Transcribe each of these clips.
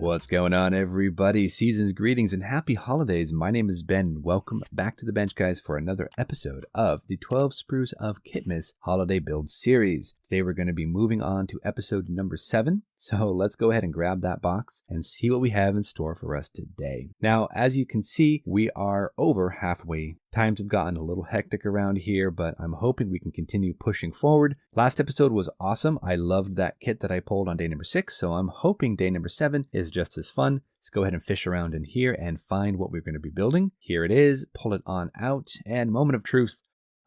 What's going on, everybody? Season's greetings and happy holidays. My name is Ben. Welcome back to the bench, guys, for another episode of the 12 Sprues of Kit-mas holiday build series. Today we're going to be moving on to episode number 7. So let's go ahead and grab that box and see what we have in store for us today. Now, as you can see, we are over halfway. Times have gotten a little hectic around here, but I'm hoping we can continue pushing forward. Last episode was awesome. I loved that kit that I pulled on day number 6, so I'm hoping day number 7 is just as fun. Let's go ahead and fish around in here and find what we're going to be building. Here it is. Pull it on out, and moment of truth.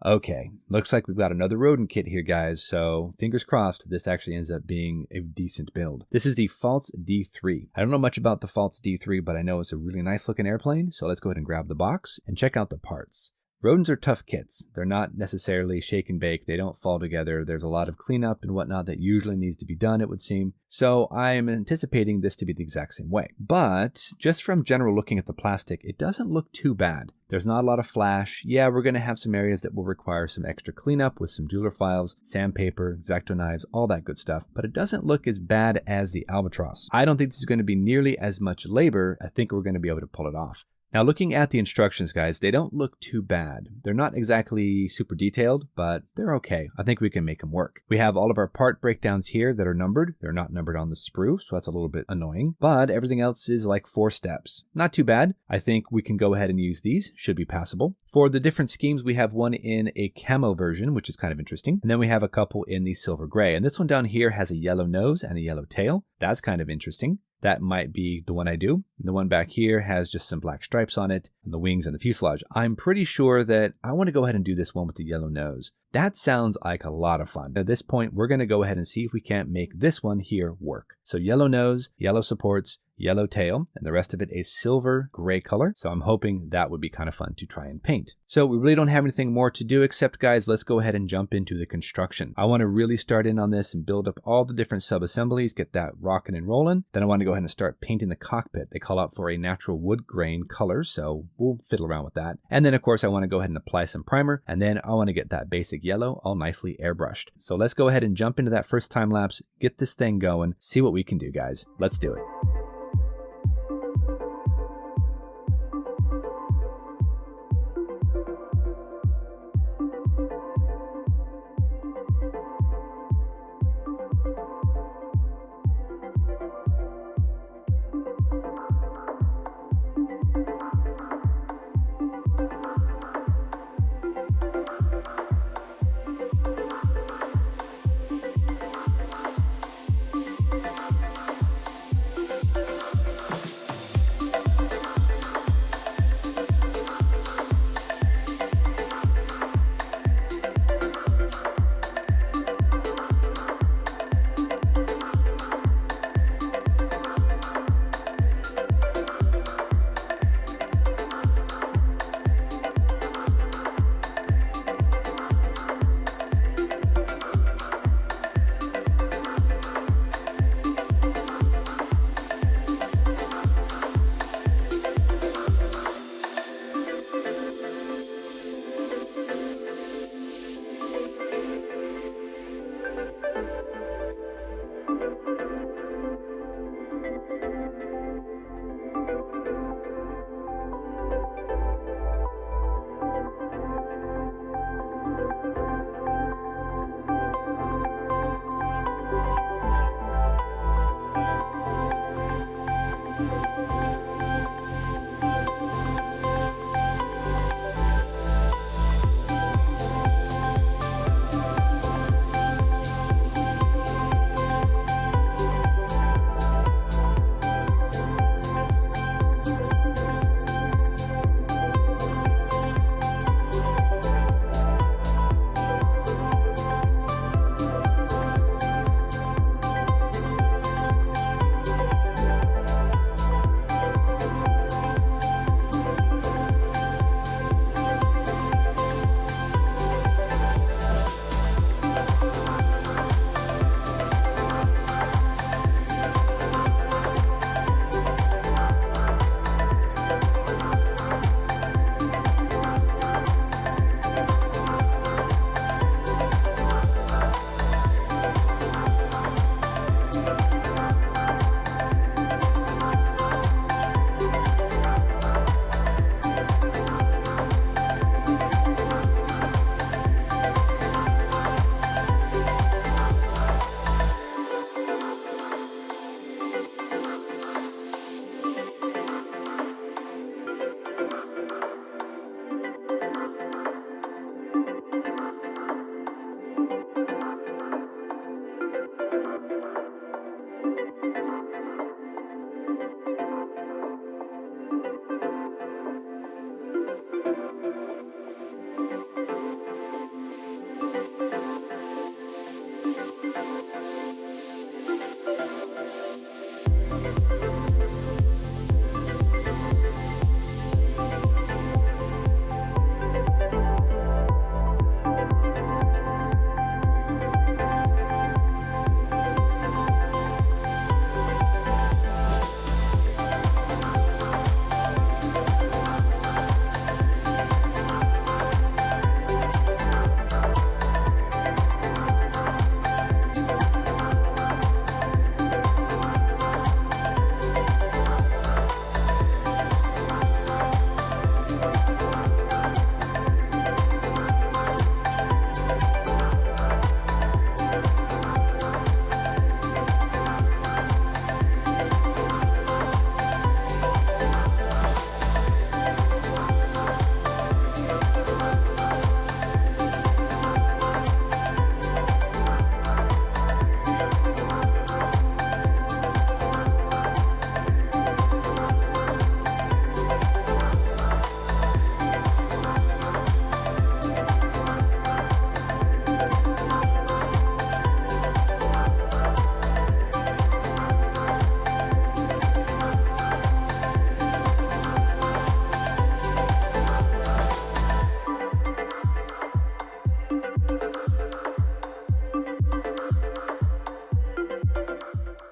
Okay, looks like we've got another rodent kit here, guys, so fingers crossed this actually ends up being a decent build. This is the False D3. I don't know much about the False D3, but I know it's a really nice looking airplane, so let's go ahead and grab the box and check out the parts. Rodents are tough kits. They're not necessarily shake and bake. They don't fall together. There's a lot of cleanup and whatnot that usually needs to be done, it would seem. So I am anticipating this to be the exact same way. But just from general looking at the plastic, it doesn't look too bad. There's not a lot of flash. Yeah, we're going to have some areas that will require some extra cleanup with some jeweler files, sandpaper, X-Acto knives, all that good stuff. But it doesn't look as bad as the Albatross. I don't think this is going to be nearly as much labor. I think we're going to be able to pull it off. Now, looking at the instructions, guys, they don't look too bad. They're not exactly super detailed, but they're okay. I think we can make them work. We have all of our part breakdowns here that are numbered. They're not numbered on the sprue, so that's a little bit annoying. But everything else is like 4 steps. Not too bad. I think we can go ahead and use these. Should be passable. For the different schemes, we have one in a camo version, which is kind of interesting. And then we have a couple in the silver gray. And this one down here has a yellow nose and a yellow tail. That's kind of interesting. That might be the one I do. And the one back here has just some black stripes on it, and the wings and the fuselage. I'm pretty sure that I want to go ahead and do this one with the yellow nose. That sounds like a lot of fun. At this point, we're going to go ahead and see if we can't make this one here work. So yellow nose, yellow supports, yellow tail, and the rest of it a silver gray color. So I'm hoping that would be kind of fun to try and paint. So we really don't have anything more to do except, guys, let's go ahead and jump into the construction. I want to really start in on this and build up all the different sub-assemblies, get that rocking and rolling. Then I want to go ahead and start painting the cockpit. They call out for a natural wood grain color, so we'll fiddle around with that. And then, of course, I want to go ahead and apply some primer, and then I want to get that basic yellow all nicely airbrushed. So let's go ahead and jump into that first time lapse, get this thing going, see what we can do, guys. Let's do it.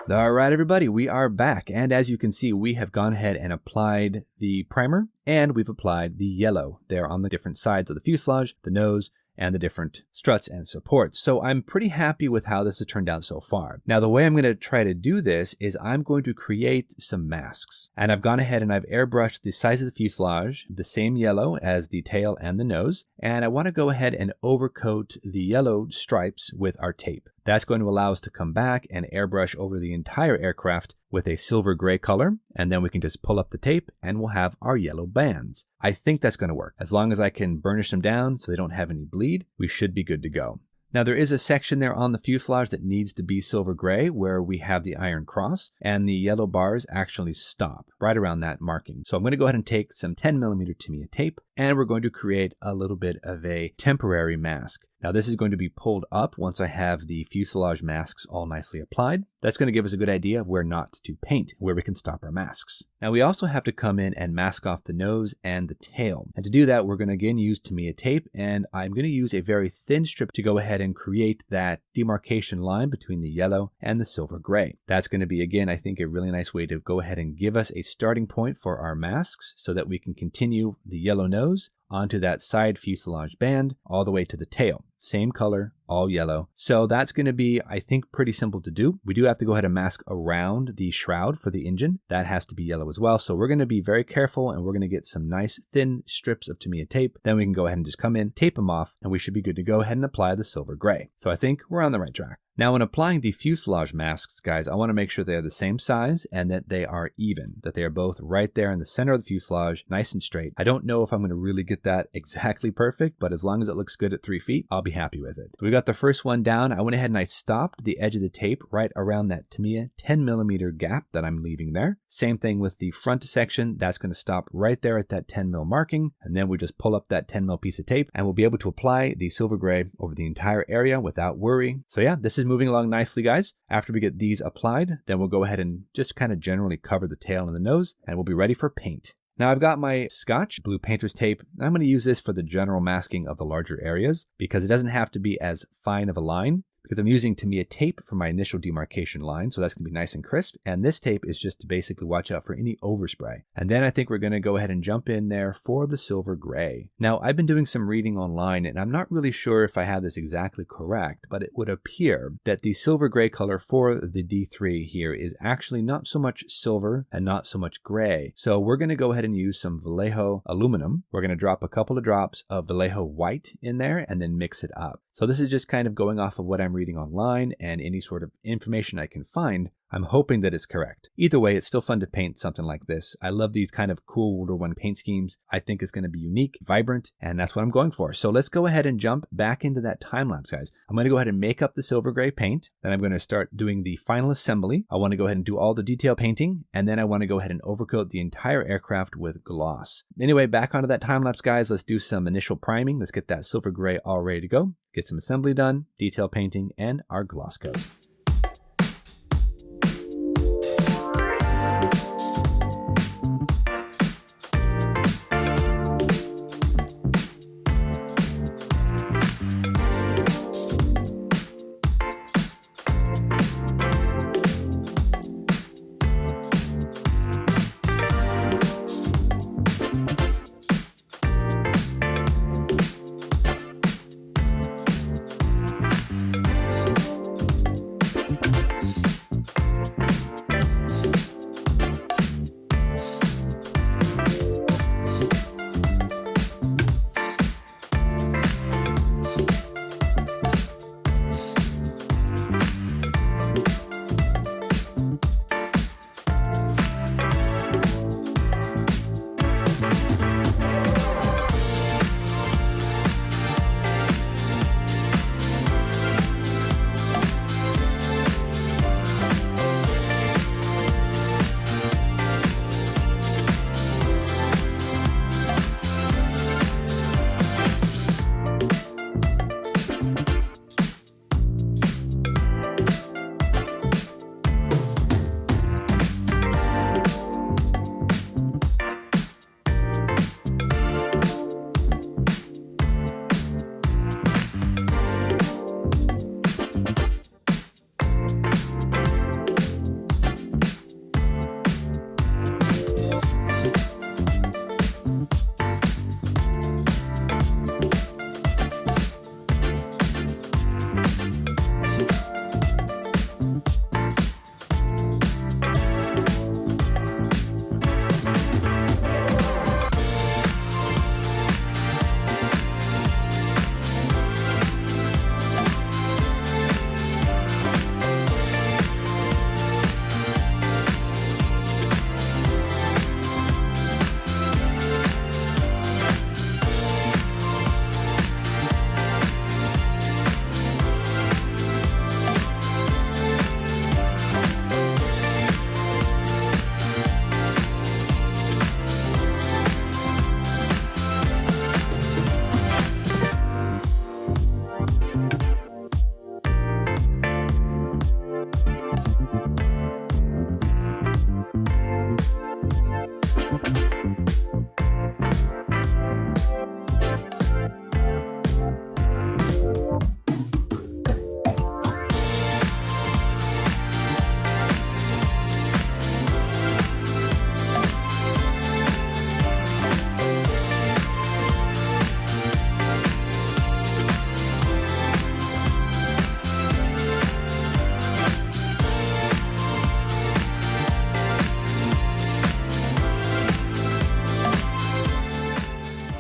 All right, everybody, we are back. And as you can see, we have gone ahead and applied the primer, and we've applied the yellow there on the different sides of the fuselage, the nose, and the different struts and supports. So I'm pretty happy with how this has turned out so far. Now, the way I'm going to try to do this is I'm going to create some masks. And I've gone ahead and I've airbrushed the size of the fuselage, the same yellow as the tail and the nose. And I want to go ahead and overcoat the yellow stripes with our tape. That's going to allow us to come back and airbrush over the entire aircraft with a silver gray color, and then we can just pull up the tape and we'll have our yellow bands. I think that's going to work. As long as I can burnish them down so they don't have any bleed, we should be good to go. Now, there is a section there on the fuselage that needs to be silver gray where we have the iron cross and the yellow bars actually stop right around that marking. So I'm going to go ahead and take some 10mm Tamiya tape and we're going to create a little bit of a temporary mask. Now, this is going to be pulled up once I have the fuselage masks all nicely applied. That's going to give us a good idea of where not to paint, where we can stop our masks. Now, we also have to come in and mask off the nose and the tail. And to do that, we're going to again use Tamiya tape, and I'm going to use a very thin strip to go ahead and create that demarcation line between the yellow and the silver gray. That's going to be, again, I think a really nice way to go ahead and give us a starting point for our masks so that we can continue the yellow nose onto that side fuselage band all the way to the tail. Same color, all yellow. So that's going to be, I think, pretty simple to do. We do have to go ahead and mask around the shroud for the engine. That has to be yellow as well. So we're going to be very careful and we're going to get some nice thin strips of Tamiya tape. Then we can go ahead and just come in, tape them off, and we should be good to go ahead and apply the silver gray. So I think we're on the right track. Now, when applying the fuselage masks, guys, I want to make sure they are the same size and that they are even, that they are both right there in the center of the fuselage, nice and straight. I don't know if I'm going to really get that exactly perfect, but as long as it looks good at 3 feet, I'll be happy with it. So we got the first one down. I went ahead and I stopped the edge of the tape right around that Tamiya 10mm gap that I'm leaving there. Same thing with the front section. That's going to stop right there at that 10mm marking. And then we just pull up that 10mm piece of tape and we'll be able to apply the silver gray over the entire area without worry. So yeah, this is moving along nicely, guys. After we get these applied, then we'll go ahead and just kind of generally cover the tail and the nose and we'll be ready for paint. Now I've got my Scotch blue painter's tape. I'm going to use this for the general masking of the larger areas because it doesn't have to be as fine of a line, because I'm using Tamiya tape for my initial demarcation line, so that's going to be nice and crisp. And this tape is just to basically watch out for any overspray. And then I think we're going to go ahead and jump in there for the silver gray. Now, I've been doing some reading online, and I'm not really sure if I have this exactly correct, but it would appear that the silver gray color for the D3 here is actually not so much silver and not so much gray. So we're going to go ahead and use some Vallejo aluminum. We're going to drop a couple of drops of Vallejo white in there and then mix it up. So this is just kind of going off of what I'm reading online and any sort of information I can find. I'm hoping that it's correct. Either way, it's still fun to paint something like this. I love these kind of cool older one paint schemes. I think it's going to be unique, vibrant, and that's what I'm going for. So let's go ahead and jump back into that time lapse, guys. I'm going to go ahead and make up the silver gray paint. Then I'm going to start doing the final assembly. I want to go ahead and do all the detail painting, and then I want to go ahead and overcoat the entire aircraft with gloss. Anyway, back onto that time lapse, guys. Let's do some initial priming. Let's get that silver gray all ready to go. Get some assembly done, detail painting, and our gloss coat.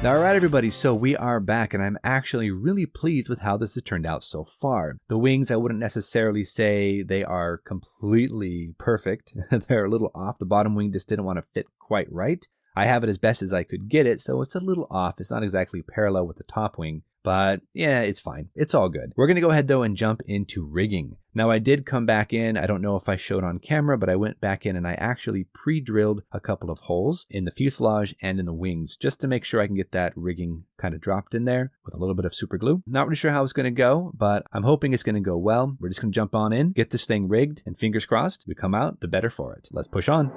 All right, everybody, so we are back, and I'm actually really pleased with how this has turned out so far. The wings, I wouldn't necessarily say they are completely perfect. They're a little off. The bottom wing just didn't want to fit quite right. I have it as best as I could get it, so it's a little off. It's not exactly parallel with the top wing, but yeah, it's fine. It's all good. We're going to go ahead, though, and jump into rigging. Now, I did come back in. I don't know if I showed on camera, but I went back in and I actually pre-drilled a couple of holes in the fuselage and in the wings just to make sure I can get that rigging kind of dropped in there with a little bit of super glue. Not really sure how it's going to go, but I'm hoping it's going to go well. We're just going to jump on in, get this thing rigged, and fingers crossed, we come out the better for it. Let's push on.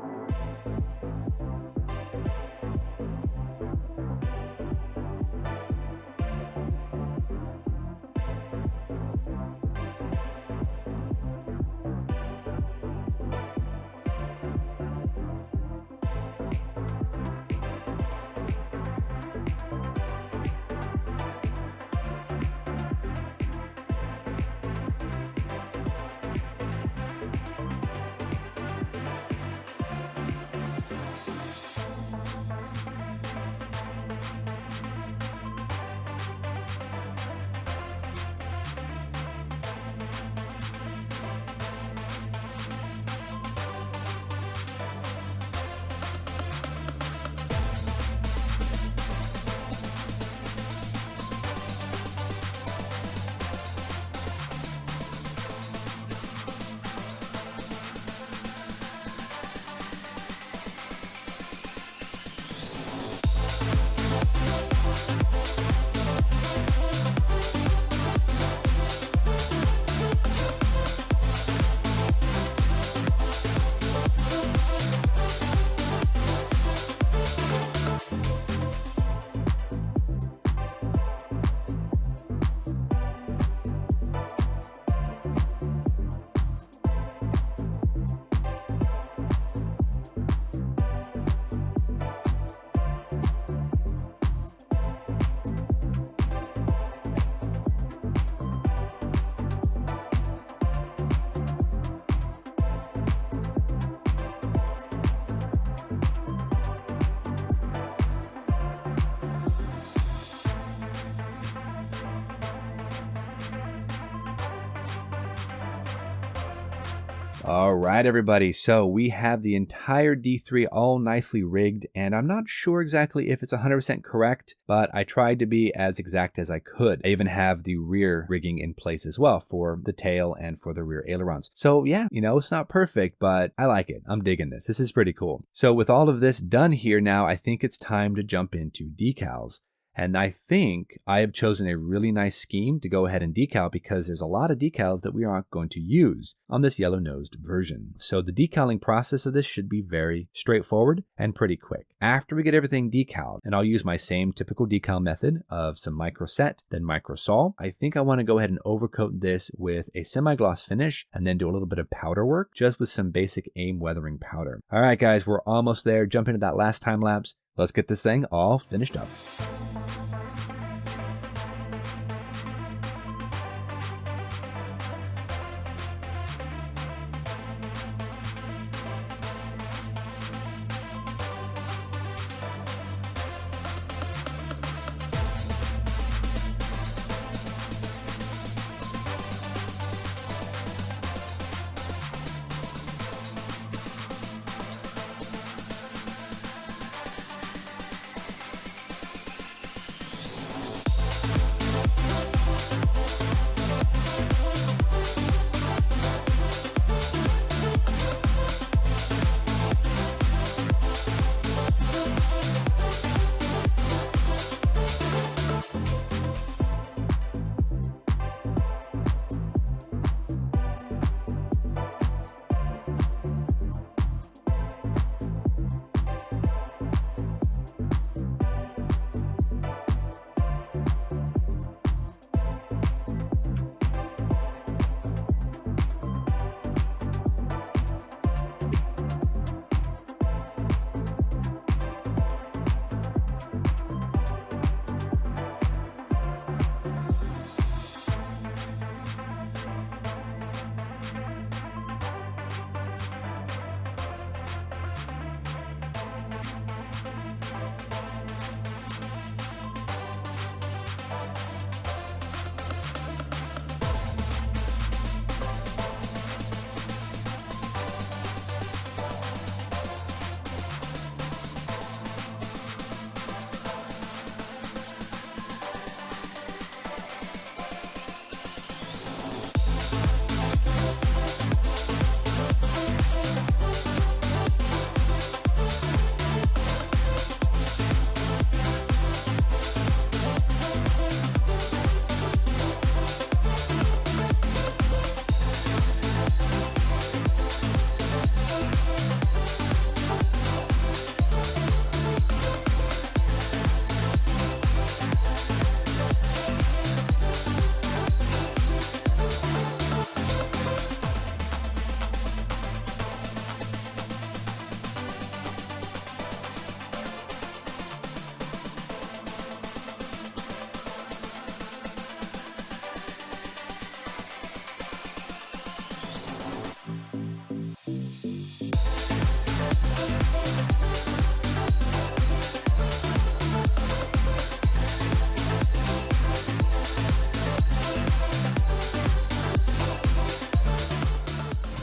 All right, everybody, so we have the entire D3 all nicely rigged, and I'm not sure exactly if it's 100% correct, but I tried to be as exact as I could. I even have the rear rigging in place as well for the tail and for the rear ailerons. So yeah, it's not perfect, but I like it. I'm digging this. This is pretty cool. So with all of this done here now, I think it's time to jump into decals. And I think I have chosen a really nice scheme to go ahead and decal because there's a lot of decals that we aren't going to use on this yellow-nosed version. So the decaling process of this should be very straightforward and pretty quick. After we get everything decaled, and I'll use my same typical decal method of some micro set, then micro sol, I think I want to go ahead and overcoat this with a semi-gloss finish and then do a little bit of powder work just with some basic aim weathering powder. All right, guys, we're almost there. Jump into that last time lapse. Let's get this thing all finished up.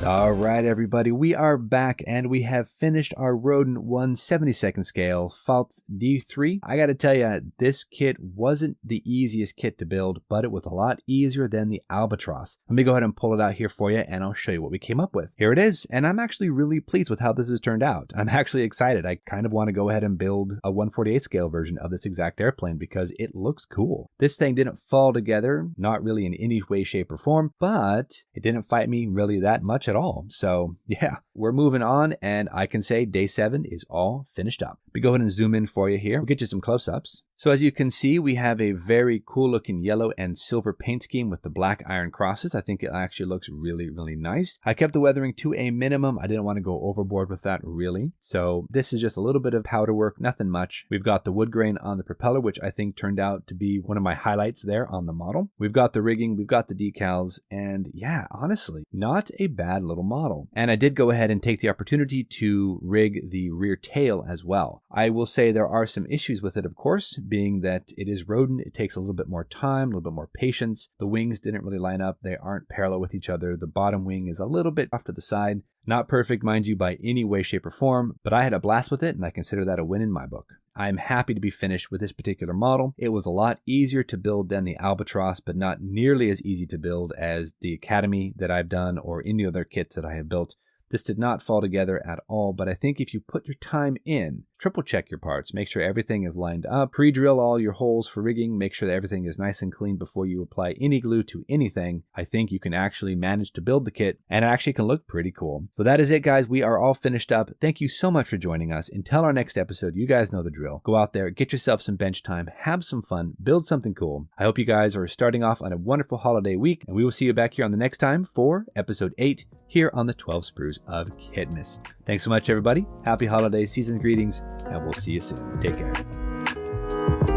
All right, everybody, we are back and we have finished our Rodent 1/72nd scale Faults D3. I gotta tell you, this kit wasn't the easiest kit to build, but it was a lot easier than the Albatross. Let me go ahead and pull it out here for you and I'll show you what we came up with. Here it is, and I'm actually really pleased with how this has turned out. I'm actually excited. I kind of want to go ahead and build a 1/48 scale version of this exact airplane because it looks cool. This thing didn't fall together, not really in any way, shape, or form, but it didn't fight me really that much at all. So yeah, we're moving on, and I can say day 7 is all finished up. We go ahead and zoom in for you here. We'll get you some close-ups. So as you can see, we have a very cool looking yellow and silver paint scheme with the black iron crosses. I think it actually looks really, really nice. I kept the weathering to a minimum. I didn't want to go overboard with that really. So this is just a little bit of powder work, nothing much. We've got the wood grain on the propeller, which I think turned out to be one of my highlights there on the model. We've got the rigging, we've got the decals, and yeah, honestly, not a bad little model. And I did go ahead and take the opportunity to rig the rear tail as well. I will say there are some issues with it, of course, being that it is Rodent. It takes a little bit more time, a little bit more patience. The wings didn't really line up. They aren't parallel with each other. The bottom wing is a little bit off to the side. Not perfect, mind you, by any way, shape, or form, but I had a blast with it, and I consider that a win in my book. I'm happy to be finished with this particular model. It was a lot easier to build than the Albatross, but not nearly as easy to build as the Academy that I've done or any other kits that I have built. This did not fall together at all, but I think if you put your time in, triple check your parts, make sure everything is lined up, pre-drill all your holes for rigging, make sure that everything is nice and clean before you apply any glue to anything, I think you can actually manage to build the kit, and it actually can look pretty cool. So that is it, guys. We are all finished up. Thank you so much for joining us. Until our next episode, you guys know the drill. Go out there, get yourself some bench time, have some fun, build something cool. I hope you guys are starting off on a wonderful holiday week, and we will see you back here on the next time for episode 8 here on the 12 Sprues of Kit-mas. Thanks so much, everybody. Happy holidays, season's greetings, and we'll see you soon. Take care.